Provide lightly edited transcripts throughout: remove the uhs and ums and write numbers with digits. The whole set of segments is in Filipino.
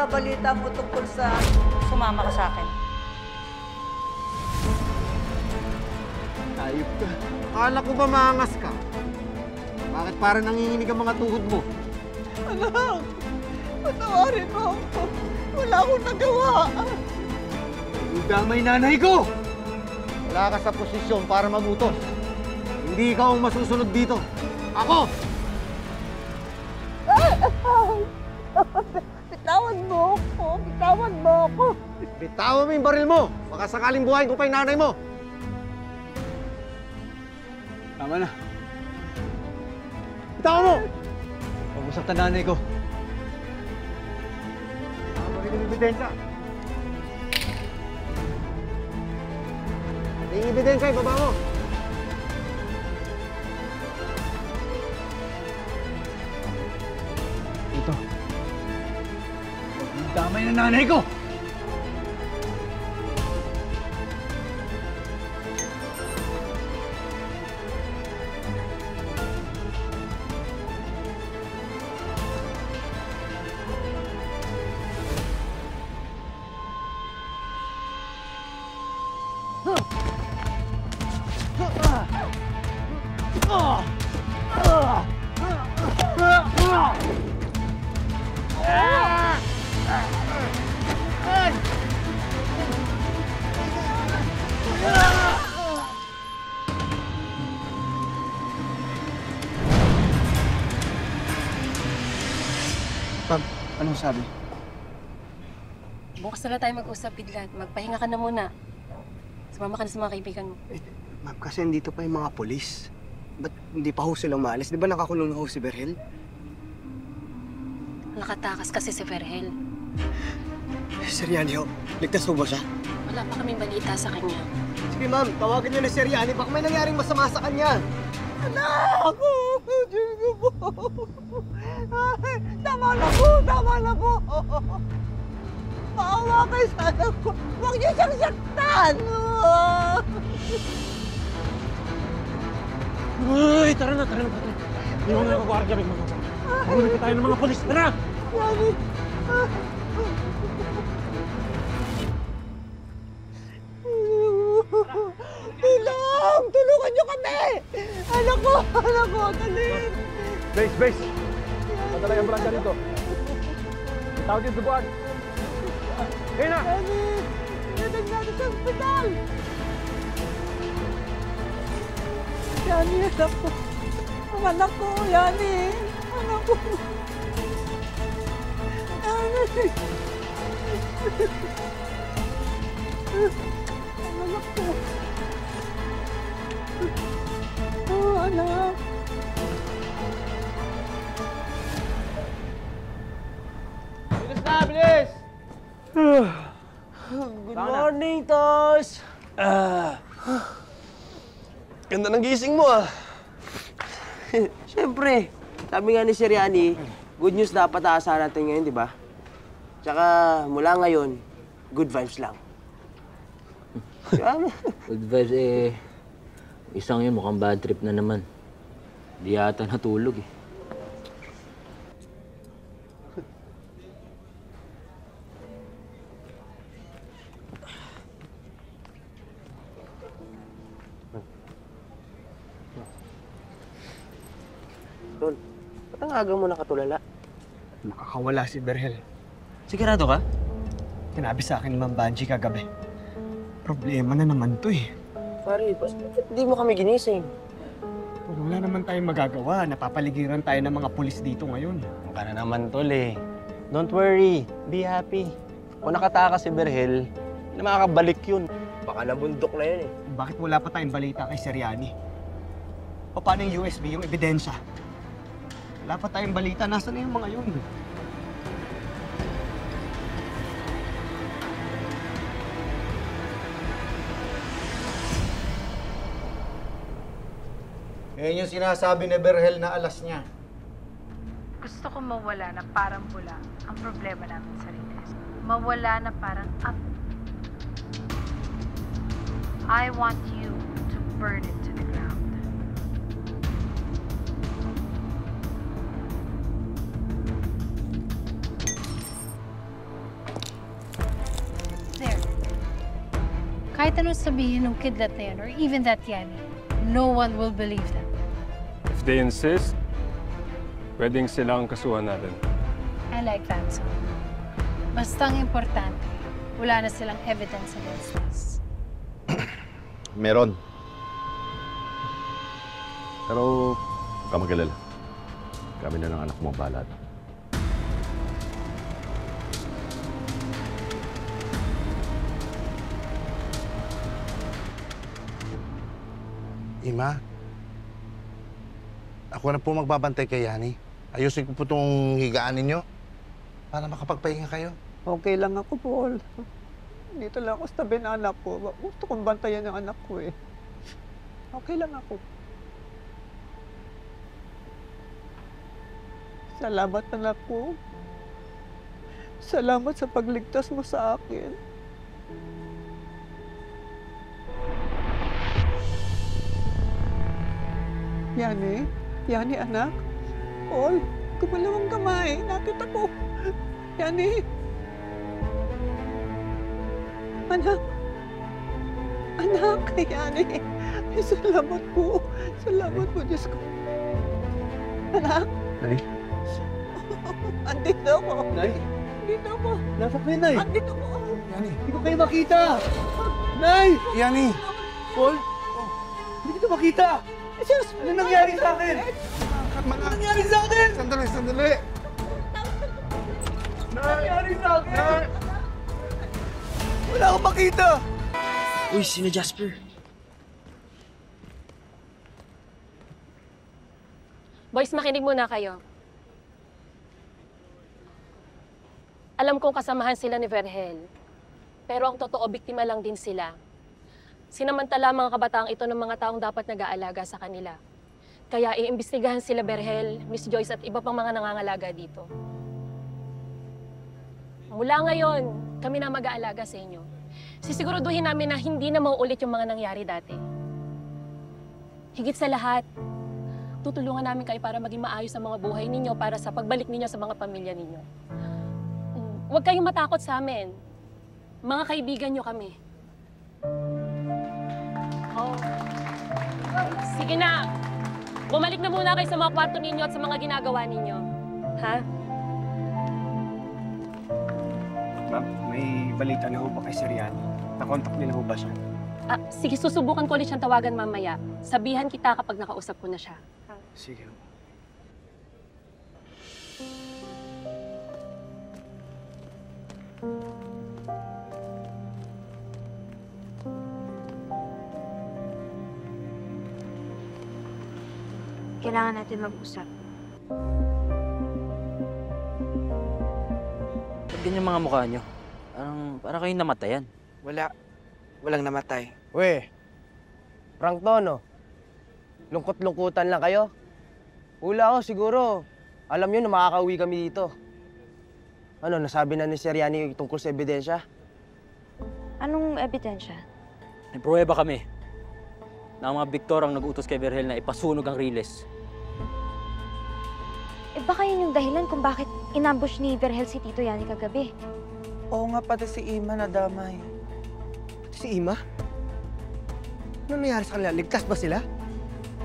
nababalita mo tungkol sa... Sumama ka sa akin. Ayop ka. Akala ko ba maangas ka? Bakit parang nanginginig ang mga tuhod mo? Anak, patawarin mo ako. Wala akong nagawa. Damay nanay ko! Wala ka sa posisyon para magutos. Hindi ikaw ang masusunod dito. Ako! Bitawan mo ako. Bitawan mo ako. Bitawan mo yung baril mo. Baka sakaling buhayin ko pa yung nanay mo. Tama na. Bitawan mo! Huwag mo saktan nanay ko. Tama rin yung ebidensya. Yung ebidensya, ibaba mo. Ito. Damay na nanay ko! Pag, anong sabi? Bukas na lang tayo mag-usap, Bidlat. Magpahinga ka na muna. Sumama ka na sa mga kaibigan mo. Ma'am, kasi nandito pa yung mga polis. Ba't hindi pa ho silang maalis? Di ba nakakulong na ho si Berhel? Nakatakas kasi si Verhel. Sir Yani ho, ligtas ho ba siya? Wala pa kaming balita sa kanya. Sige ma'am, tawagan niyo na Sir Yani. Baka may nangyaring masama sa kanya. Anak! Diyos ko po! Ay, tama na po! Tama na po! Maawa kayo sa anak ko! Huwag niyo siyang saktan! Uy, tara na, tara na. Hindi mo na kagwardiya, may mga. Mahuli pa tayo ng mga polis. Tara! Yani! Tulong! Tulungan niyo kami! Anak ko! Dali! Base! Padala yung ambulansya dito. Tawag yung duguan. Kaya na! Yani! Dadag natin sa ospital! Yani, anak ko! Ang anak ko, Yani! Anak ko! Yani! Ang anak ko! Oh, anak! Bilis na, bilis! Good morning, Tos! Ganda ng gising mo, ah. Siyempre, sabi nga ni Sir Yani, good news dapat aasahan natin ngayon, di ba? Tsaka mula ngayon, good vibes lang. Good vibes eh. Isang yun mukhang bad trip na naman. Di yata natulog eh. Tol, ba't ang aga mo nakatulala? Nakakawala si Berhel. Sigurado ka? Sinabi sa akin ni Ma'am Banji kagabi. Problema na naman to eh. Pare, ba't hindi mo kami ginising? Wala naman tayong magagawa. Napapaligiran tayo ng mga pulis dito ngayon. Ang ka na naman, tol, eh. Don't worry. Be happy. Kung nakatakas si Berhel, hindi na makakabalik yun. Baka nabundok na yun eh. Bakit wala pa tayong balita kay Sir Yani? O paano yung USB, yung ebidensya? Wala pa tayong balita. Nasaan na yung mga yun? Ngayon yung sinasabi ni Berhel na alas niya. Gusto ko mawala na parang bula ang problema namin sa Rines. Mawala na parang up. I want you to burn it to the ground. Kahit anong sabihin ng kidlat na yan, or even that Yanni, no one will believe them. If they insist, pwedeng sila ang kasuhan natin. I like that song. Bastang importante, wala na silang evidence against us. Meron. Pero, huwag ka mag-alala. Kami na ng anak mo ang bahala. Ima, ako na po magbabantay kay Yani. Ayusin ko po itong higaan ninyo para makapagpahinga kayo. Okay lang ako, Paul. Dito lang ako sa tabi ng anak ko. Gusto kong bantayan ng anak ko eh. Okay lang ako. Salamat, anak ko. Salamat sa pagligtas mo sa akin. Yani? Yani, anak? Paul, gumalaw ang kamay. Nakita ko. Yani? Anak? Anak, Yani? Ay, salamat po. Salamat po, Diyos ko. Anak? Nay? Andito ako. Nay? Andito ako. Nasa kayo, Nay? Andito ako. Yani! Hindi ko kayo makita! Nay! Yani! Paul? Hindi kita makita! Jesus! Ano nangyari sa akin? Kalma na! Ano nangyari sa akin? Sandali, sandali! Ano nangyari sa akin? Wala akong makita! Uy, sino Jasper? Boys, makinig muna kayo. Alam kong kasamahan sila ni Vergel. Pero ang totoo, biktima lang din sila. Sinamantala ang mga kabataang ito ng mga taong dapat nag-aalaga sa kanila. Kaya iimbestigahan sila Vergel, Miss Joyce at iba pang mga nangangalaga dito. Mula ngayon, kami na mag-aalaga sa inyo. Sisiguraduhin namin na hindi na mauulit yung mga nangyari dati. Higit sa lahat, tutulungan namin kayo para maging maayos ang mga buhay ninyo para sa pagbalik ninyo sa mga pamilya ninyo. Huwag kayong matakot sa amin. Mga kaibigan nyo kami. Oh. Sige na. Bumalik na muna kayo sa mga kwarto ninyo at sa mga ginagawa ninyo. Ha? Ma'am, may balita na ho ba kay Seriani? Nakontak niyo na ho ba siya? Sige, susubukan ko ulit siyang tawagan mamaya. Sabihan kita kapag nakausap ko na siya. Sige ho. Kailangan natin mag-usap. Ba't ganyan mga mukha nyo? Parang kayong namatayan. Wala. Walang namatay. We, prank to, no? Lungkot-lungkutan lang kayo. Hula ko, siguro. Alam nyo na makakauwi kami dito. Ano, nasabi na ni Seriani tungkol sa ebidensya? Anong ebidensya? May pruweba kami na ang mga Victor ang nag-utos kay Vergel na ipasunog ang Riles. Baka yun yung dahilan kung bakit inambush ni Vergel si Tito Yani kagabi. Oo nga, pati si Ima nadamay. Si Ima? Ano nangyari sa kanila? Ligtas ba sila?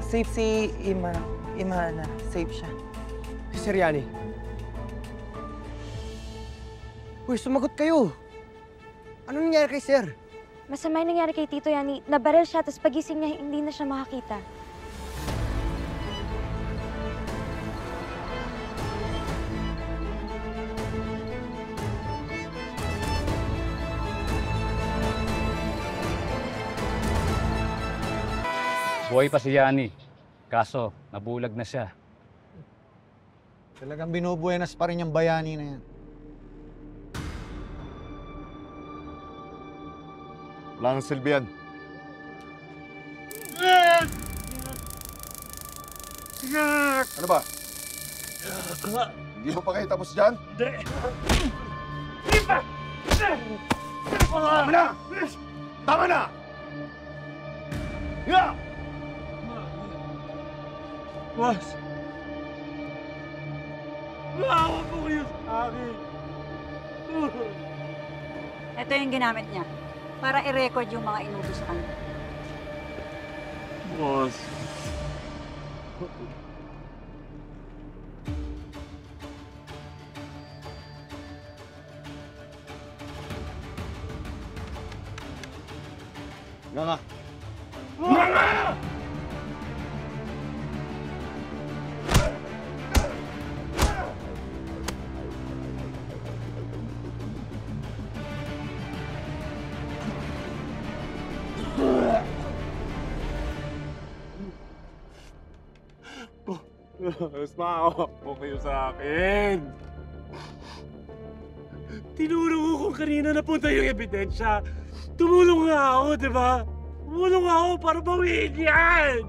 Safe si Ima. Ima na. Safe siya. Si Seriani? Uy, sumagot kayo! Ano nangyari kay Sir? Masama yung nangyari kay Tito Yani. Nabaril siya, tapos pagising niya, hindi na siya makakita. Buhay pa si Yani. Kaso, nabulag na siya. Talagang binubuenas pa rin yung bayani na yan. Wala nang silbi yan. Ano ba? Hindi mo pa kayo tapos dyan? Tama na! Tama na! Yeah! Boss! Maawa po kayo sa akin! Ito yung ginamit niya. para i-record yung mga inutos ka. Boss. Nga. Mas maawa po kayo sa akin. Tinuro ko kung kanina napunta yung ebidensya. Tumulong nga ako, di ba? Tumulong ako para bawiin yan!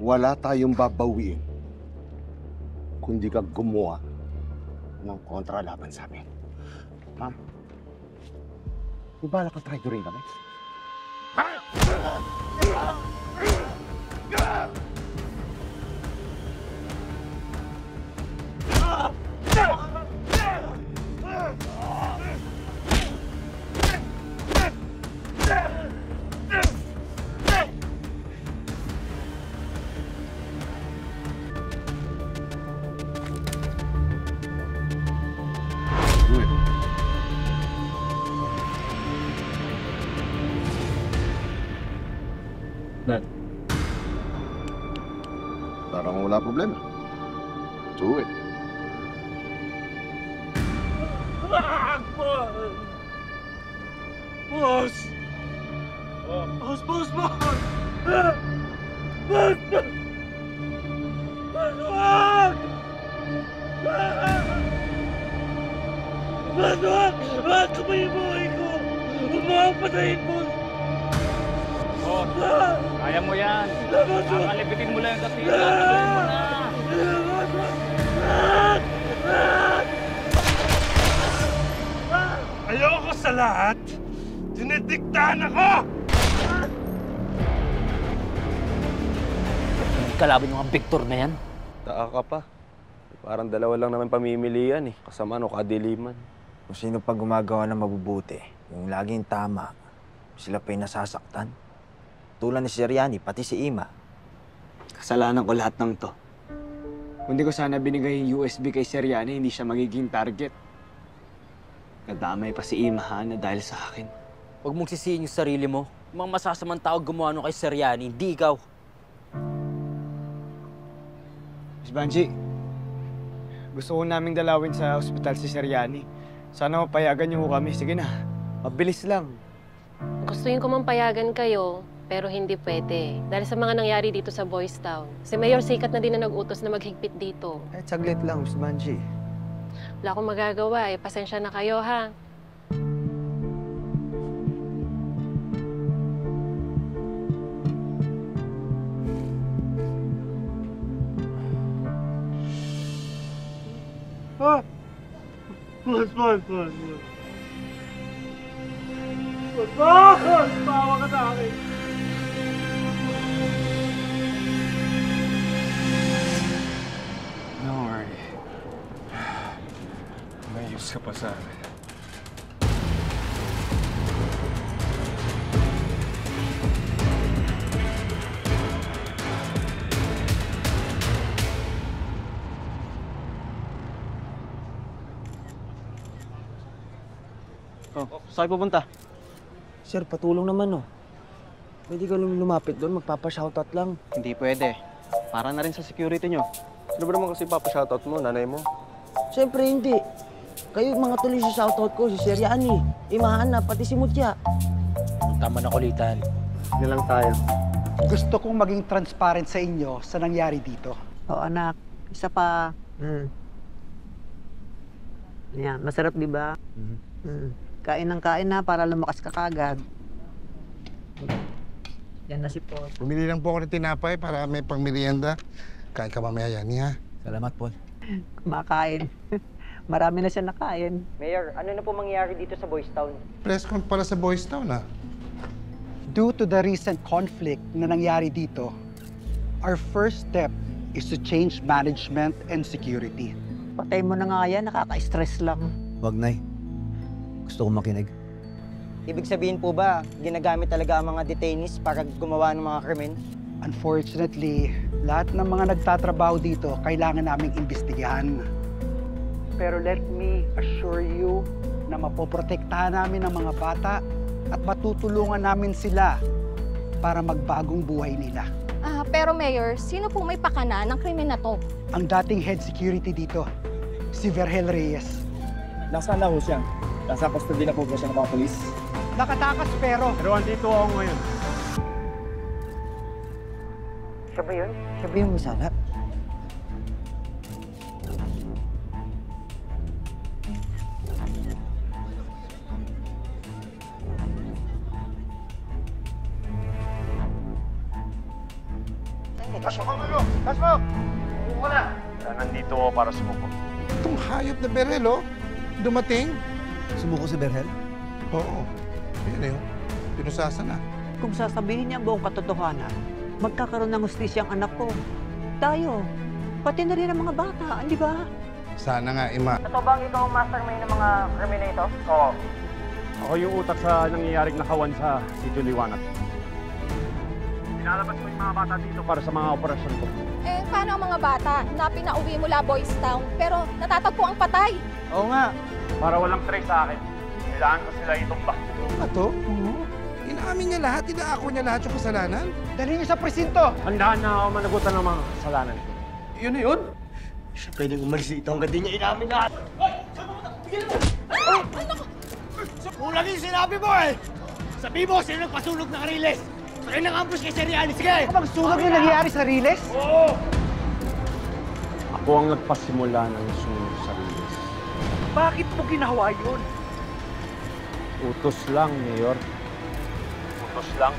Wala tayong babawiin kundi ka gumawa ng kontralaban sa amin. Ma'am, di ba ka try rin kami? Parang wala problema. Do it. Boss! Boss! Boss! Boss! Boss! Wag! Wag! Kamay yung buhay ko! Patayin mo! Oh, kaya mo yan. Kakalipitin mo lang yung kasira. Tuloy mo na. Ayoko sa lahat. Dinidiktahan ako! Kalaban yung mga Victor na yan. Taka ka pa. Parang dalawa lang naman pamimilian eh. Kasamaan o kadiliman. Kung sino pa gumagawa ng mabubuti, yung laging tama, sila pa yung nasasaktan. Tulad ni Seriani, pati si Ima. Kasalanan ko lahat ng to. Kung di ko sana binigay yung USB kay Seriani, hindi siya magiging target. Nadamay pa si Ima, Hana, dahil sa akin. Huwag mong sisihin yung sarili mo. Mga masasamang tao gumawa nung kay Seriani, hindi ikaw. Miss Banji, gusto ko naming dalawin sa ospital si Seriani. Sana mapayagan niyo kami. Sige na, mabilis lang. Gustuin ko mang payagan kayo, pero hindi pwede. Dahil sa mga nangyari dito sa Boys Town. Si Mayor Sikat na din na nag-utos na maghigpit dito. Saglit lang, Miss Banji. Wala akong magagawa eh. Pasensya na kayo, ha? Boss! Bawa ka sa akin! Don't worry. May use ka pa sa akin. Oh, saan kayo pupunta? Sir, patulong naman, oh. Pwede ka lumapit doon, magpapa-shoutout lang. Hindi pwede. Para na rin sa security nyo. Sino ba naman kasi papa-shoutout mo, nanay mo? Siyempre, hindi. Kayo mga tuloy sa shoutout ko, si Seriani, Imahana, pati si Mutya. Tama na kulitan. Hindi lang tayo. Gusto kong maging transparent sa inyo sa nangyari dito. Oh, anak. Isa pa. Yan, masarap, di ba? Kain ng kain na para lumakas ka kagad. Yan na si Paul. Bumili lang po ako ng tinapay para may pangmerienda. Kain ka mamaya yan, ha? Salamat, Paul. Kumakain. Marami na siya nakain. Mayor, ano na po mangyayari dito sa Boys Town? Press con para sa Boys Town, ha? Due to the recent conflict na nangyari dito, our first step is to change management and security. Patay mo na nga yan, nakaka-stress lang. Wag, Nay. Gusto ko makinig. Ibig sabihin po ba, ginagamit talaga ang mga detainees para gumawa ng mga krimen? Unfortunately, lahat ng mga nagtatrabaho dito kailangan naming imbestigahan. Pero let me assure you na mapoprotektahan namin ang mga bata at matutulungan namin sila para magbagong buhay nila. Pero Mayor, sino po may pakana ng krimen na to? Ang dating head security dito, si Vergel Reyes. Nasaan na ho siya? Nasa custody na po ba siya ng mga polis? Nakatakas pero... Pero andito ako ngayon. Siya ba yun? Siya ba yung masala? Pasok ka kayo! Pasok! Umuha na! Nandito ako para sumuko. Itong hayop na Berhel, oh. Dumating. Sumuko si Berhel? Oo. Yan eh, oh. Pinusasa na. Kung sasabihin niya ang buong katotohanan, magkakaroon ng hustisya ang anak ko. Tayo, pati na rin ang mga bata, di ba? Sana nga, Ima. Ito bang ikaw ang mastermind ng mga krimen na ito? Oo. Ako yung utak sa nangyayaring nakawan sa Sitio Liwanag. Pinalabas ko yung mga bata dito para sa mga operasyon ko. Eh, paano ang mga bata na pinauwi mula Boys Town, pero natatagpo ang patay? Oo nga. Para walang trace sa akin, kailangan ko sila itumba. Ano to? Inaamin niya lahat, inaako niya lahat yung kasalanan. Dali niyo sa presinto! Handaan na ako managutan ng mga kasalanan. Yun na yun? Siya pwedeng umalis dito hanggang di niya inamin lahat. Kulang yung sinabi mo eh! Sabi mo, sino nagpasunog ng Ariles? Sakay ng ambush kay Seriani, sige! Magsunog na nangyayari sa Riles? Oo! Ako ang nagpasimula ng sunog sa Riles. Bakit mo ginawa yun? Utos lang, Mayor. Utos lang.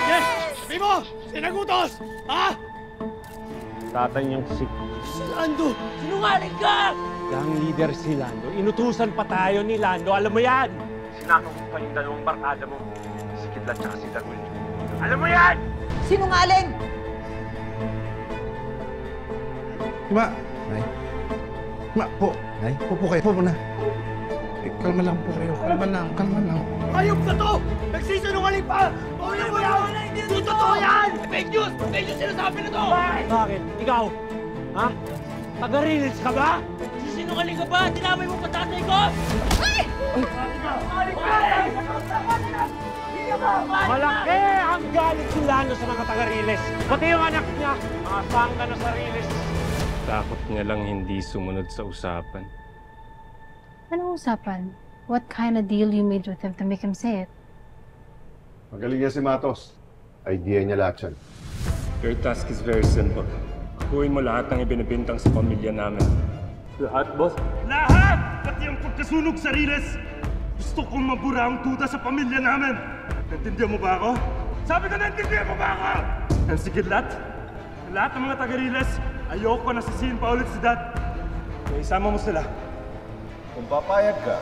Yes! Sabi mo! Sino nagutos? Ha? Tatay niyang si... Si Lando! Sinungaling ka! Gang leader si Lando. Inutusan pa tayo ni Lando. Alam mo yan! Sinakot ko pa yung dalawang barkada mo. Si Kidlat tsaka si Darwin. Alam mo yan! Sinungaling! Ima! Nay? Ima, po. Nay? Po kayo. Po muna. Kalma lang po kayo. Kalma lang. Kalma lang. Ayop na to! Nagsisinungaling pa! Pauli mo yan! Hindi totoo yan! Fake news! Fake news sinasabi na to! Bakit? Ikaw? Ha? Taga-Riles ka ba? Sisinungaling ka ba? Tinamay mo pa tatay ko? Ay! Malaki ang galit si Lando sa mga taga-Riles. Pati yung anak niya, mga sangga na sa Riles. Takot niya lang hindi sumunod sa usapan. Anong usapan? What kind of deal you made with him to make him say it? Magaling niya si Matos. Idea niya lahat yan. Your task is very simple. Kuhin mo lahat ng ibinibintang sa pamilya namin. Lahat, boss? Lahat! Pati ang pagkasunog sa Riles! Gusto kong mabura ang tuta sa pamilya namin! Naintindihan mo ba ako? Sabi ko, naintindihan mo ba ako? Ang sigil lahat ng mga taga-Riles, ayoko na sisihin pa ulit si Dad. Kaya isama mo sila. Kung papayag ka,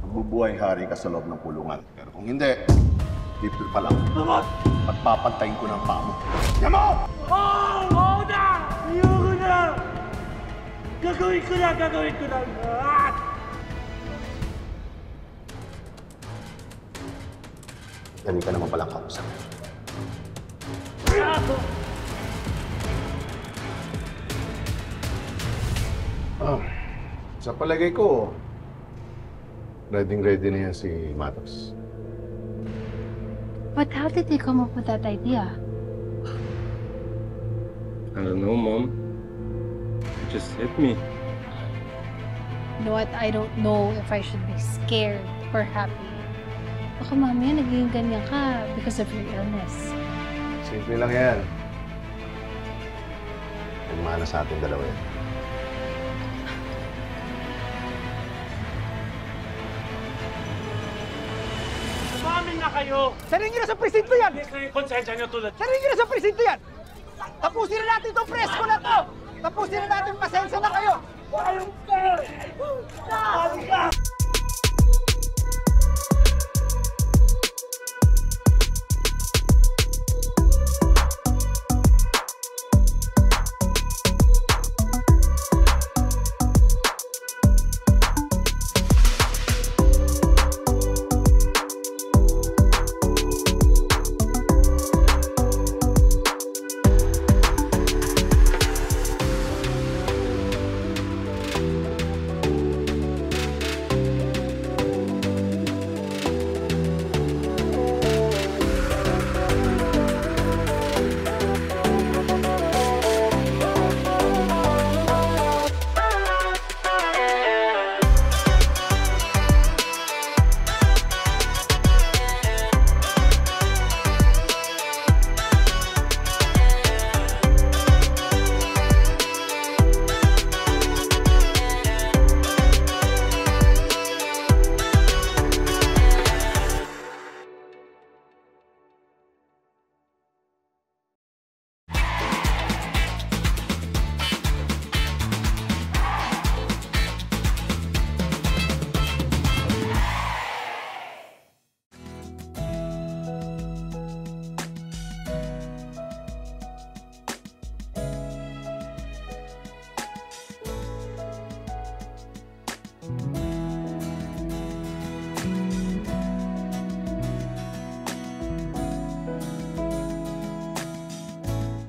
magbubuhay hari ka sa loob ng kulungan. Pero kung hindi, dito pa lang. At papantayin ko ng paa mo. Yan mo! Oo na! Ayoko na! Gagawin ko na lahat! Dali ka naman palang kausap. Sa palagay ko, ready na yan si Matos. But how did he come up with that idea? I don't know, Mom. It just hit me. You know what? I don't know if I should be scared or happy. Baka mamaya naging ganyan ka because of your illness. Simple lang yan. Nagmana sa ating dalawa yan. Umamin na kayo! Sarin nyo na sa presinto yan! Hindi kayo konsensya nyo tulad. Sarin nyo na sa presinto yan! Tapusin na natin itong presko na to! Tapusin na natin, pasensya na kayo! Ayun ka! Ayun ka!